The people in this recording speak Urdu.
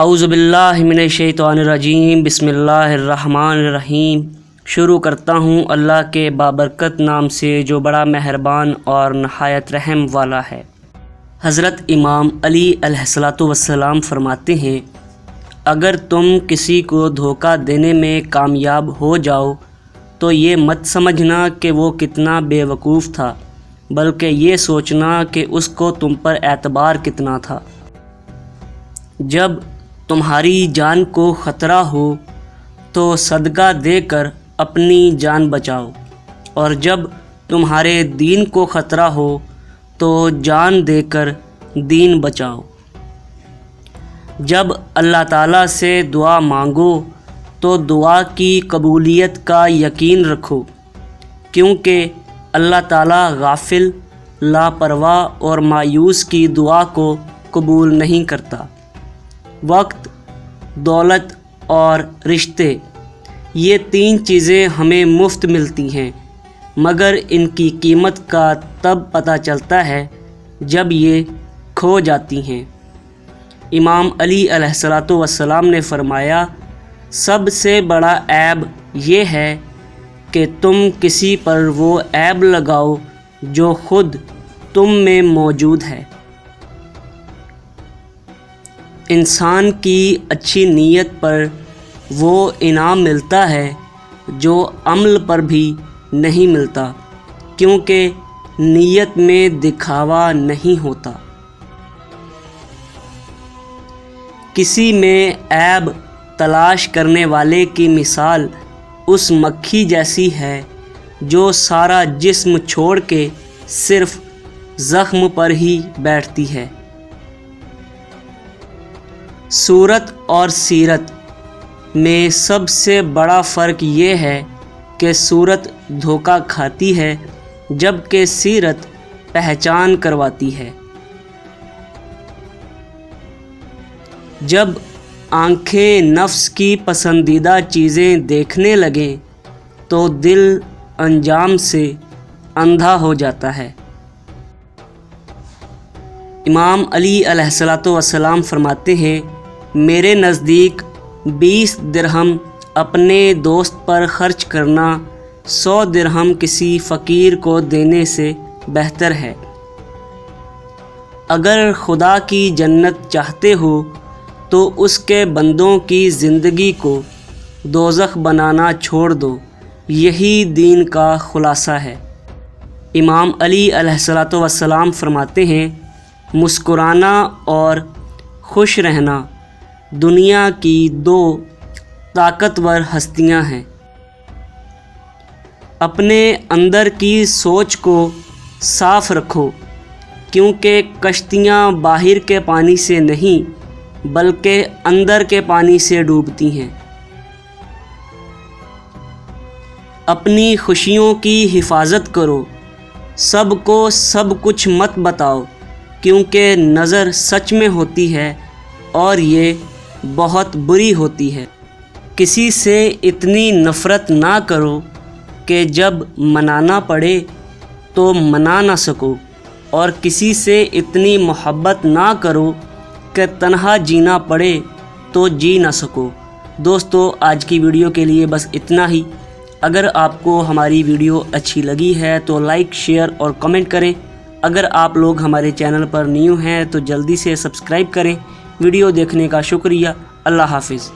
اعوذ باللہ من الشیطان الرجیم، بسم اللہ الرحمن الرحیم۔ شروع کرتا ہوں اللہ کے بابرکت نام سے جو بڑا مہربان اور نہایت رحم والا ہے۔ حضرت امام علی علیہ السلام فرماتے ہیں، اگر تم کسی کو دھوکہ دینے میں کامیاب ہو جاؤ تو یہ مت سمجھنا کہ وہ کتنا بے وقوف تھا، بلکہ یہ سوچنا کہ اس کو تم پر اعتبار کتنا تھا۔ جب تمہاری جان کو خطرہ ہو تو صدقہ دے کر اپنی جان بچاؤ، اور جب تمہارے دین کو خطرہ ہو تو جان دے کر دین بچاؤ۔ جب اللہ تعالیٰ سے دعا مانگو تو دعا کی قبولیت کا یقین رکھو، کیونکہ اللہ تعالیٰ غافل، لاپرواہ اور مایوس کی دعا کو قبول نہیں کرتا۔ وقت، دولت اور رشتے، یہ تین چیزیں ہمیں مفت ملتی ہیں، مگر ان کی قیمت کا تب پتہ چلتا ہے جب یہ کھو جاتی ہیں۔ امام علی علیہ السلام نے فرمایا، سب سے بڑا عیب یہ ہے کہ تم کسی پر وہ عیب لگاؤ جو خود تم میں موجود ہے۔ انسان کی اچھی نیت پر وہ انعام ملتا ہے جو عمل پر بھی نہیں ملتا، کیونکہ نیت میں دکھاوا نہیں ہوتا۔ کسی میں عیب تلاش کرنے والے کی مثال اس مکھی جیسی ہے جو سارا جسم چھوڑ کے صرف زخم پر ہی بیٹھتی ہے۔ صورت اور سیرت میں سب سے بڑا فرق یہ ہے کہ صورت دھوکہ کھاتی ہے جبکہ سیرت پہچان کرواتی ہے۔ جب آنکھیں نفس کی پسندیدہ چیزیں دیکھنے لگیں تو دل انجام سے اندھا ہو جاتا ہے۔ امام علی علیہ السلام فرماتے ہیں، میرے نزدیک 20 درہم اپنے دوست پر خرچ کرنا 100 درہم کسی فقیر کو دینے سے بہتر ہے۔ اگر خدا کی جنت چاہتے ہو تو اس کے بندوں کی زندگی کو دوزخ بنانا چھوڑ دو، یہی دین کا خلاصہ ہے۔ امام علی علیہ السلام فرماتے ہیں، مسکرانا اور خوش رہنا دنیا کی 2 طاقتور ہستیاں ہیں۔ اپنے اندر کی سوچ کو صاف رکھو، کیونکہ کشتیاں باہر کے پانی سے نہیں بلکہ اندر کے پانی سے ڈوبتی ہیں۔ اپنی خوشیوں کی حفاظت کرو، سب کو سب کچھ مت بتاؤ، کیونکہ نظر سچ میں ہوتی ہے اور یہ بہت بری ہوتی ہے۔ کسی سے اتنی نفرت نہ کرو کہ جب منانا پڑے تو منا نہ سکو، اور کسی سے اتنی محبت نہ کرو کہ تنہا جینا پڑے تو جی نہ سکو۔ دوستو، آج کی ویڈیو کے لیے بس اتنا ہی۔ اگر آپ کو ہماری ویڈیو اچھی لگی ہے تو لائک، شیئر اور کمنٹ کریں۔ اگر آپ لوگ ہمارے چینل پر نیو ہیں تو جلدی سے سبسکرائب کریں۔ ویڈیو دیکھنے کا شکریہ۔ اللہ حافظ۔